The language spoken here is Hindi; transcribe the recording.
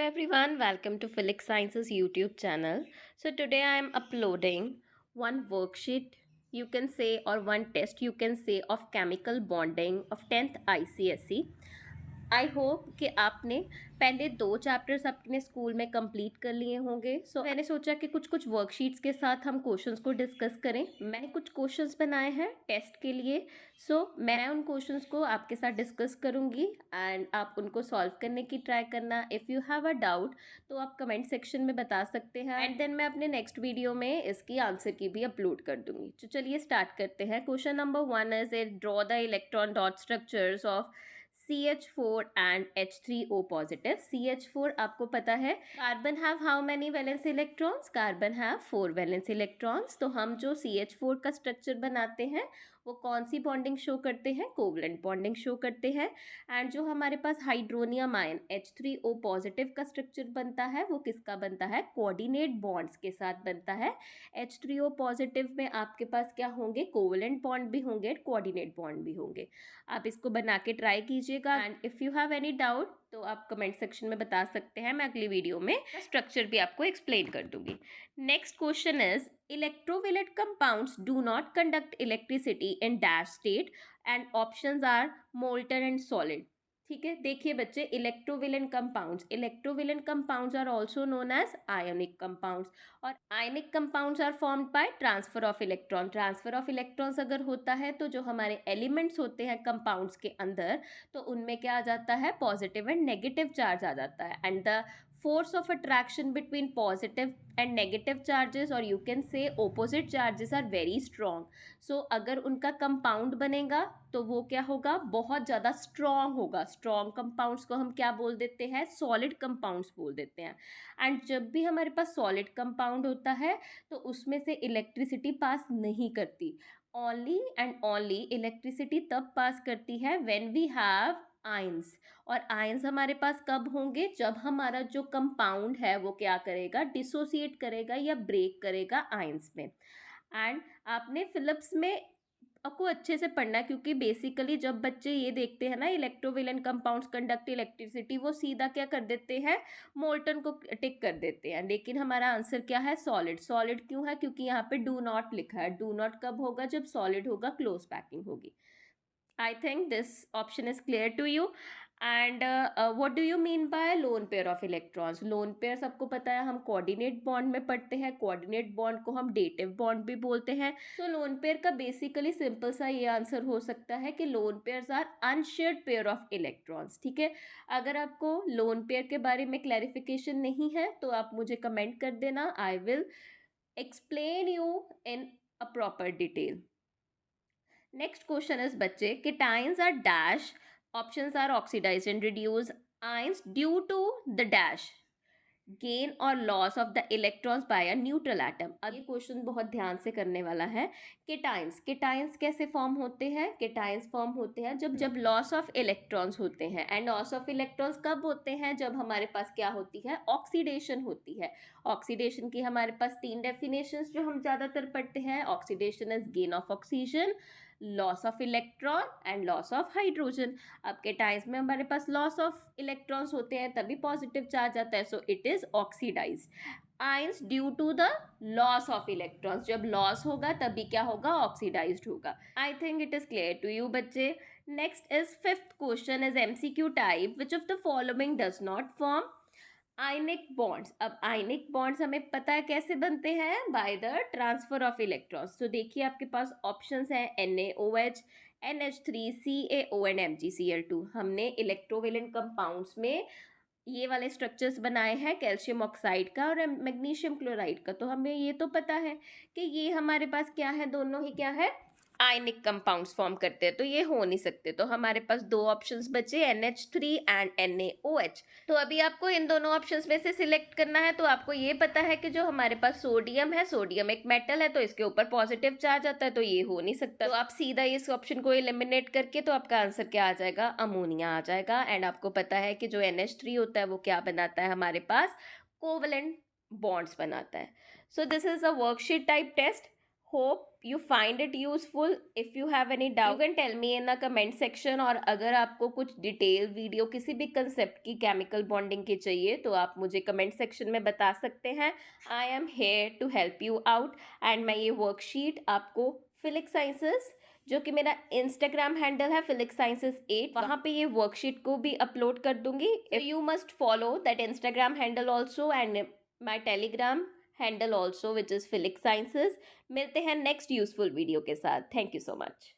everyone, welcome to Felix Sciences YouTube channel. So today I am uploading one worksheet you can say or one test you can say of chemical bonding of 10th ICSE. I hope कि आपने पहले 2 चैप्टर्स अपने स्कूल में कंप्लीट कर लिए होंगे। मैंने सोचा कि कुछ कुछ वर्कशीट्स के साथ हम क्वेश्चंस को डिस्कस करें। मैंने कुछ क्वेश्चंस बनाए हैं टेस्ट के लिए। मैं उन क्वेश्चंस को आपके साथ डिस्कस करूंगी एंड आप उनको सॉल्व करने की ट्राई करना। If you have a doubt तो आप कमेंट सेक्शन में बता सकते हैं एंड देन मैं अपने नेक्स्ट वीडियो में इसकी आंसर की भी अपलोड कर दूंगी। तो चलिए स्टार्ट करते हैं। Question number 1 is A draw the electron dot structures of CH4 and H3O positive. CH4 आपको पता है carbon have how many valence electrons? Carbon have 4 valence electrons. तो हम जो CH4 का स्ट्रक्चर बनाते हैं वो कौन सी बॉन्डिंग शो करते हैं? कोवलेंट बॉन्डिंग शो करते हैं। एंड जो हमारे पास हाइड्रोनियम आयन H3O पॉजिटिव का स्ट्रक्चर बनता है वो किसका बनता है? कोऑर्डिनेट बॉन्ड्स के साथ बनता है। H3O पॉजिटिव में आपके पास क्या होंगे? कोवलेंट बॉन्ड भी होंगे, कोऑर्डिनेट बॉन्ड भी होंगे। आप इसको बना के ट्राई कीजिएगा and if you have any doubt तो आप कमेंट सेक्शन में बता सकते हैं। मैं अगली वीडियो में स्ट्रक्चर भी आपको एक्सप्लेन कर दूंगी। Next question is electrovalent compounds do not conduct electricity in dash state and options are molten and solid. ठीक है, देखिए बच्चे, electrovalent compounds are also known as ionic compounds और ionic compounds are formed by transfer of electron. Transfer of electrons अगर होता है तो जो हमारे एलिमेंट्स होते हैं कंपाउंड्स के अंदर तो उनमें क्या आ जाता है? पॉजिटिव एंड नेगेटिव चार्ज आ जाता है and the force of attraction between positive and negative charges or you can say opposite charges are very strong. So अगर उनका कंपाउंड बनेगा तो वो क्या होगा? बहुत ज़्यादा स्ट्रॉन्ग होगा। स्ट्रॉन्ग कंपाउंड्स को हम क्या बोल देते हैं? सॉलिड कंपाउंड्स बोल देते हैं। एंड जब भी हमारे पास सॉलिड कंपाउंड होता है तो उसमें से इलेक्ट्रिसिटी पास नहीं करती। ओनली एंड ओनली इलेक्ट्रिसिटी तब पास करती है व्हेन वी हैव आयंस। और आयंस हमारे पास कब होंगे? जब हमारा जो कंपाउंड है वो क्या करेगा? डिसोसिएट करेगा या ब्रेक करेगा आयंस में। एंड आपने फिलिप्स में आपको अच्छे से पढ़ना है क्योंकि बेसिकली जब बच्चे ये देखते हैं ना इलेक्ट्रोविलेंट कंपाउंड्स कंडक्ट इलेक्ट्रिसिटी, वो सीधा क्या कर देते हैं? मोल्टन को टिक कर देते हैं। लेकिन हमारा आंसर क्या है? सॉलिड। सॉलिड क्यों है? क्योंकि यहाँ पे डू नॉट लिखा है। डू नॉट कब होगा? जब सॉलिड होगा, क्लोज पैकिंग होगी। I think this option is clear to you. And what do you mean by lone pair of electrons? Lone pair सबको पता है, हम कोऑर्डिनेट बॉन्ड में पढ़ते हैं। कोऑर्डिनेट बॉन्ड को हम डेटिव बॉन्ड भी बोलते हैं। तो लोन पेयर का बेसिकली सिंपल सा ये आंसर हो सकता है कि lone pairs are unshared pair of electrons. ठीक है, अगर आपको लोन पेयर के बारे में क्लैरिफिकेशन नहीं है तो आप मुझे कमेंट कर देना। I will explain you in a proper detail. Next question is बच्चे, cations are dash, options are oxidise and reduce ions due to the dash gain और loss of the electrons by a neutral atom. अब ये क्वेश्चन बहुत ध्यान से करने वाला है। केटाइंस कैसे फॉर्म होते हैं? केटाइंस फॉर्म होते हैं जब जब लॉस ऑफ इलेक्ट्रॉन्स होते हैं। एंड लॉस ऑफ इलेक्ट्रॉन्स कब होते हैं? जब हमारे पास क्या होती है? ऑक्सीडेशन होती है। ऑक्सीडेशन की हमारे पास 3 डेफिनेशंस जो हम ज़्यादातर पढ़ते हैं। Oxidation is gain of oxygen, loss of electron and loss of hydrogen. अब केटाइंस में हमारे पास लॉस ऑफ इलेक्ट्रॉन्स होते हैं तभी पॉजिटिव चार्ज आता है, so it is oxidised. Ions due to the loss of electrons, जब लॉस होगा तभी क्या होगा? ऑक्सीडाइज्ड होगा। I think it is clear to you बच्चे। Next is fifth question is MCQ type, which of the following does not form ionic bonds. अब आयनिक बॉन्ड्स हमें पता है कैसे बनते हैं? By the transfer of electrons. तो देखिए आपके पास ऑप्शंस हैं NaOH, NH3, CaO and MgCl2। हमने इलेक्ट्रोवेलेंट कंपाउंड्स में ये वाले स्ट्रक्चर्स बनाए हैं कैल्शियम ऑक्साइड का और मैग्नीशियम क्लोराइड का। तो हमें ये तो पता है कि ये हमारे पास क्या है? दोनों ही क्या है? आयनिक कंपाउंड्स फॉर्म करते हैं, तो ये हो नहीं सकते। तो हमारे पास 2 ऑप्शंस बचे, NH3 एंड NaOH। तो अभी आपको इन दोनों ऑप्शंस में से सिलेक्ट करना है। तो आपको ये पता है कि जो हमारे पास सोडियम है, सोडियम एक मेटल है तो इसके ऊपर पॉजिटिव चार्ज आता है, तो ये हो नहीं सकता। तो आप सीधा इस ऑप्शन को एलिमिनेट करके तो आपका आंसर क्या आ जाएगा? अमोनिया आ जाएगा। एंड आपको पता है कि जो NH3 होता है वो क्या बनाता है? हमारे पास कोवलेंट बॉन्ड्स बनाता है। So this is a worksheet type test. hope you find it useful. If you have any doubt, you can tell me in the comment section. और अगर आपको कुछ डिटेल वीडियो किसी भी कंसेप्ट की केमिकल बॉन्डिंग की चाहिए तो आप मुझे कमेंट सेक्शन में बता सकते हैं. I am here to help you out. And मैं ये वर्कशीट आपको फिलिक साइंसेस, जो कि मेरा इंस्टाग्राम हैंडल है फिलिक साइंसेस 8, वहाँ पे ये वर्कशीट को भी अपलोड कर दूंगी. You must follow that Instagram handle also and my Telegram handle also which is philic sciences. मिलते हैं नेक्स्ट यूजफुल वीडियो के साथ. Thank you so much.